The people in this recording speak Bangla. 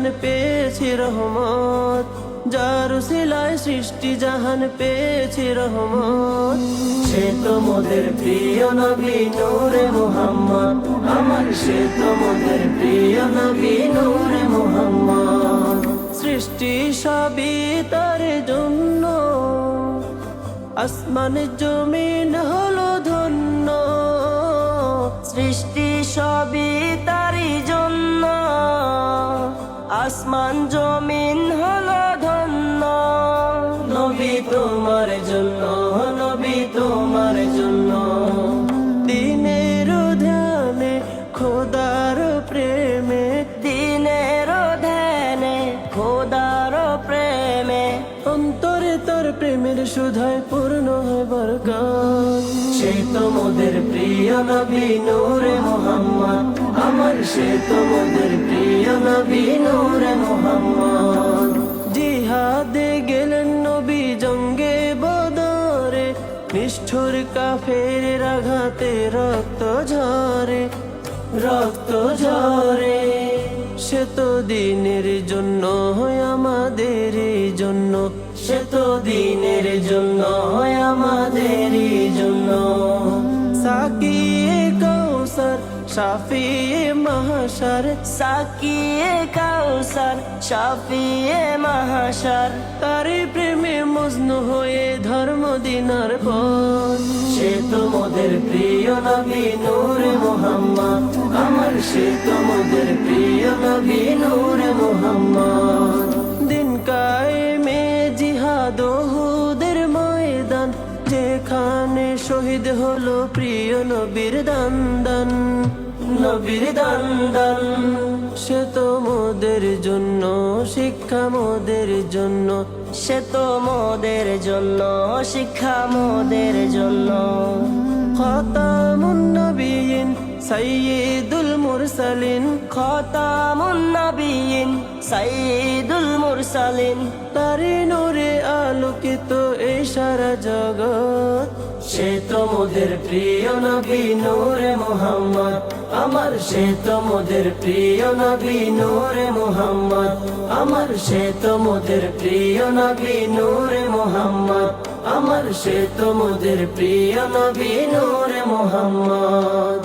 জাহান পেয়েছে রহমত, যার উসিলায় সৃষ্টি জাহান পেয়েছে রহমত। সে তো মোদের প্রিয় নবী নূরে মুহাম্মদ, আমার সে তো মোদের প্রিয় নবী নূরে মুহাম্মদ। সৃষ্টি সবই তার জন্য, আসমান জমিন হলো ধন্য। সৃষ্টি সবই তারই জন্য, আসমান জমিন হলো ধন্য। নবী তোমার জন্য, নবী তোমার জন্য, দিনের ধ্যানে খোদার প্রেমে, দিনের ধ্যানে খোদার প্রেমে, অন্তরে তোর প্রেমের সুধায় পূর্ণ হয় বরকত। সে তো মোদের প্রিয় নবী নূরে মুহাম্মদ, আমার সে তো মোদের প্রিয় নবী নূরে মুহাম্মদ। জিহাদে গেলেন নবী জঙ্গে বদরে, নিষ্ঠুর কাফের আঘাতে রক্ত ঝরে, রক্ত ঝরে। সে তো দিনের জন্য হয় আমাদের জন্য, সে তো দিনের জন্য হয় আমাদের জন্য। সাকিয়ে কাউসার শাফিয়ে মাহশার, সাকিয়ে কাউসার শাফিয়ে মাহশার, তারি প্রেমে মজনু হয়ে ধর্ম দিনার পর। সে তো মোদের প্রিয় নবী নূরে মুহাম্মদ, আমার সে তো মোদের প্রিয় নবী নূরে মুহাম্মদ। দিন কায়েমে জিহাদ ওহুদের ময়দান, যেখানে শহীদ হলো প্রিয় নবীর দান্দান, নবীর দান্দান। সে তো মোদের জন্য শিক্ষা মোদের জন্য, সে তো মোদের জন্য শিক্ষা মোদের জন্য। খাতামুন নবিয়িন সাইয়্যিদুল মুরসালিন, খাতামুন নবিয়িন সাইয়্যিদুল মুরসালিন, তারি নূরে আলোকিত এই সারা জগৎ। সে তো মোদের প্রিয় নবী নূরে মুহাম্মদ, আমার সে তো মোদের প্রিয় নবী নূরে মুহাম্মদ, আমার সে তো মোদের প্রিয় নবী নূরে মুহাম্মদ, আমার সে তো মোদের প্রিয় নবী নূরে মুহাম্মদ।